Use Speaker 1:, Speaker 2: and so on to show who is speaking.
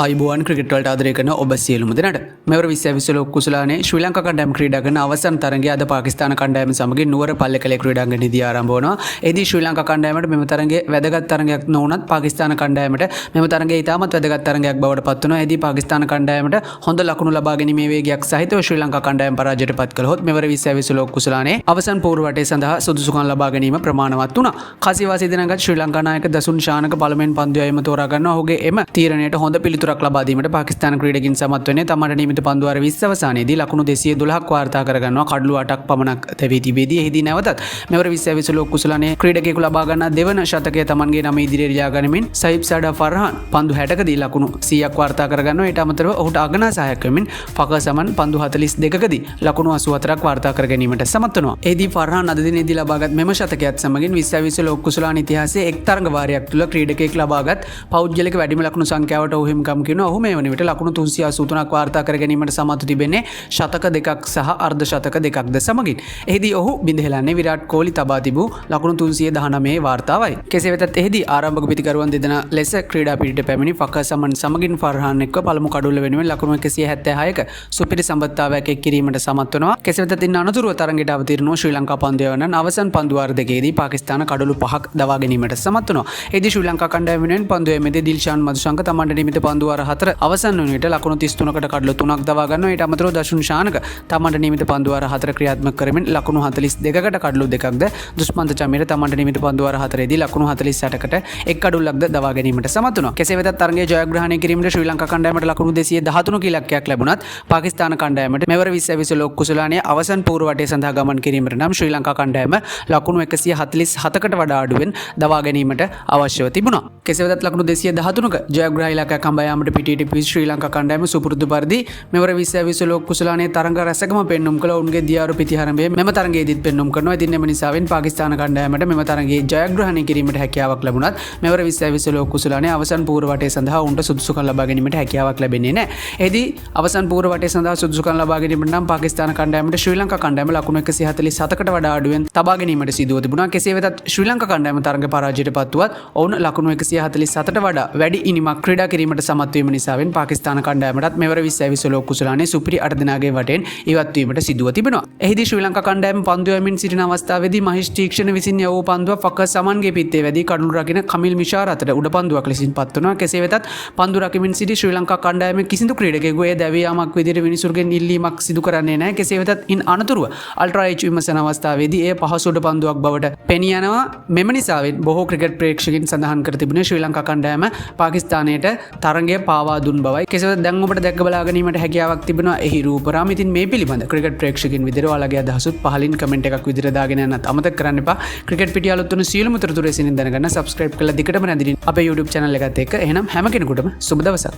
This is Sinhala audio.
Speaker 1: ආයිබෝවන් ක්‍රිකට් වලට ආදරය කරන ඔබ සියලුම දෙනාට මෙවර 2020 කුසලානේ ශ්‍රී ලංකා කණ්ඩායම ක්‍රීඩා කරන අවසන් තරගය අද පාකිස්තාන කණ්ඩායම සමගින් නුවර පල්ලේකැලේ ක්‍රීඩාංගණයේදී ආරම්භ වෙනවා. එෙහිදී ශ්‍රී ලංකා කණ්ඩායමට මෙම තරගයේ වැදගත් තරගයක් නොවුනත් පාකිස්තාන කණ්ඩායමට මෙම තරගය ඉතාමත් වැදගත් තරගයක් බවට පත් වෙනවා. එෙහිදී පාකිස්තාන කණ්ඩායමට හොඳ ලකුණු ලබා ගැනීමේ වේගයක් සහිතව ශ්‍රී ලංකා කණ්ඩායම පරාජයට පත් කළහොත් මෙවර 2020 කුසලානේ අවසන් පූර්ව වටේ සඳහා සුදුසුකම් ලබා ගැනීම ප්‍රමාණවත් වුණා. කාසිවාසී දිනගත ශ්‍රී ලංකා නායක දසුන් ශානක පළමුවෙන් පන්දු යැවීම තෝරා ගන්නවා. ඔහුගේ එම තීරණයට හොඳ පිළිතුරක් ලබා දීමට පාකිස්තාන ක්‍රීඩකින් සමත් වෙන්නේ තමට නියමිත පන්දු වාර 20 අවසානයේදී ලකුණු 212ක් වාර්තා කර ගන්නවා. කඩලු 8ක් පමණක් තැවී තිබෙදී එහිදී නැවතත් මෙවර 2020 කුසලානේ ක්‍රීඩකයෙකු ලබා ගන්නා දෙවන ශතකය තමන්ගේ නම ඉදිරියට ලියා ගනිමින් සයිබ් සඩා ෆර්හාන් පන්දු 60කදී ලකුණු 100ක් වාර්තා කර ගන්නවා. ඊට අමතරව ඔහුට අගනා සහායක් වෙමින් ෆකර් සමන් පන්දු 42කදී ලකුණු 84ක් වාර්තා කර ගැනීමට සමත් වෙනවා. එහිදී ෆර්හාන් අද දිනේදී ලබාගත් මෙම ශතකයත් සමගින් 2020 කුසලාන ඉතිහාසයේ එක් තරඟ වාරයක් තුළ ක්‍රීඩකයෙක් ලබාගත් පෞද්ගලික වැඩිම ලකුණු සංඛ්‍යාවට ඔහු හිමිකම් කරනවා. ඔහු මේ වන විට ලකුණු 383ක් වාර්තා කර ගැනීමට සමත් තිබෙන්නේ ශතක දෙකක් සහ අර්ධ ශතක දෙකක්ද සමගින්. එහිදී ඔහු බිඳ විරාට් කෝලි තබා තිබූ ලකුණු 319 වාර්තාවයි. කෙසේ වෙතත් එහිදී ආරම්භක පිතිකරුවන් දෙදෙනා ලෙස ක්‍රීඩා පිටිට පැමිණි ෆකර් සමන් සමගින් ෆර්හාන් එක්ව පළමු කඩුල්ල වෙනුවෙන් ලකුණු 176ක සුපිරි සම්බන්ධතාවයක් එක් කිරීමට සමත් වෙනවා. කෙසේ වෙතත් ඉන් අනතුරුව තරගයට අවතීර්ණ වූ ශ්‍රී ලංකා පන්දු යවනන් අවසන් පන්දු වාර දෙකේදී පාකිස්තාන කඩලු 5ක් දවා ගැනීමට සමත් වෙනවා. එහිදී ශ්‍රී ලංකා කණ්ඩායම වෙනුවෙන් පන්දු යැවීමේදී දිල්ෂාන් මදුශංක තමන්ට නියමිත පන්දු වාර 4 අවසන් වන විට ලකුණු 33කට කඩලු 3ක් දවා ගන්නවා. ඊට අමතරව දසුන් ශානක තමන්ට නියමිත පන්දු වාර 4 ක්‍රියාත්මක කරමින් ලකුණු 42කට කඩලු 2ක්ද දුෂ්මන්ත චමීර තමන්ට නියමිත පන්දු වාර 4ේදී ලකුණු 48කට එක් කඩුල්ලක්ද දවා ගැනීමට සමත් වුණා. කෙසේ වෙතත් තරගයේ ජයග්‍රහණය කිරීමට ශ්‍රී ලංකා කණ්ඩායමට ලකුණු 213 ඉලක්කයක් ලැබුණත් පාකිස්තාන කණ්ඩායමට මෙවර 2020 කුසලානේ අවසන් පූර්ව වටේ සඳහා ගමන් කිරීමට නම් ශ්‍රී ලංකා කණ්ඩායම ලකුණු 147කට වඩා අඩුවෙන් දවා ගැනීමට අවශ්‍යව තිබුණා. කෙසේ වෙතත් ලකුණු 213ක ජයග්‍රහණ ඉලක්කයක් හඹා යාමට පිටිපිට ශ්‍රී ලංකා කණ්ඩායම සුපුරුදු පරිදි මෙවර 2020 කුසලානේ තරඟ රැසකම පෙන්නුම් කළ ඔවුන්ගේ දියාරු පිටිහරඹේ මෙම තරගයේදීත් පෙන්නුම් කරනවා. ඉතින් එම නිසාවෙන් පාකිස්තාන කණ්ඩායමට මෙම තරගයේ ජයග්‍රහණය කිරීමට හැකියාවක් ලැබුණත් මෙවර 2020 කුසලානේ අවසන් පූර්ව වටේ සඳහා උන්ට සුදුසුකම් ලබා ගැනීමට හැකියාවක් ලැබෙන්නේ නැහැ. එෙහිදී අවසන් පූර්ව වටේ සඳහා සුදුසුකම් ලබා ගැනීමට නම් පාකිස්තාන කණ්ඩායමට ශ්‍රී ලංකා කණ්ඩායම ලකුණු 147කට වඩා අඩුවෙන් තබා ගැනීමට සිදුව තිබුණා. කෙසේ වෙතත් ශ්‍රී ලංකා කණ්ඩායම තරග පරාජයට පත් වුවත් ඔවුන් ලකුණු 147ට වඩා වැඩි ඉනිමක් ක්‍රීඩා කිරීමට සමත් වීම නිසාවෙන් පාකිස්තාන කණ්ඩායමටත් මෙවර 2020 කුසලානේ සුපිරි 8 දෙනාගේ වටෙන් ඉවත් වීමට සිදුව තිබෙනවා. එහිදී ශ්‍රී ලංකා කණ්ඩායම පන්දු යමින් සිටින අවස්ථාවේදී මහේෂ් තීක්ෂණ විසින් යවූ පන්දුව ෆකර් සමන්ගේ පිත්තේ වැදී කඩුළු රකින කමිල් මිෂාර් අතට උඩ පන්දුවක් ලෙසින් පත් වුණා. කෙසේ වෙතත් පන්දු රකිමින් සිටි ශ්‍රී ලංකා කණ්ඩායමේ කිසිදු ක්‍රීඩකයෙකු ඒ දැවී යාමක් විදිහට මිනිසුන්ගෙන් ඉල්ලීමක් සිදු කරන්නේ නැහැ. කෙසේ වෙතත් ඉන් අනතුරුව අල්ට්‍රා එච් විමසන අවස්ථාවේදී ඒ පහසුවට පන්දුවක් බවට පෙනී යනවා. මෙම නිසාවෙන් බොහෝ ක්‍රිකට් ප්‍රේක්ෂකයන් සඳහන් කර තිබුණේ ශ්‍රී ලංකා කණ්ඩායම පාකිස්තානයට තරගය පාවා දුන් බවයි. කෙසේ වෙතත් දැන් ඔබට දැක බලා ගැනීමට හැකියාවක් තිබෙනවා එහි රූපරාම. ඉතින් මේ පිළිබඳ ක්‍රිකට් ප්‍රේක්ෂකයන් විදිහට ඔයාලගේ අදහසුත් පහලින් කමෙන්ට් එකක් විදිහට දාගෙන යන්නත් අමතක කරන්න එපා. ක්‍රිකට් පිටිය අලුත් වන සියලුම තොරතුරු එසේනින් දැනගන්න subscribe කරලා දිගටම නැදින් අපේ YouTube channel එකත් එක්ක. එහෙනම් හැම කෙනෙකුටම සුබ දවසක්.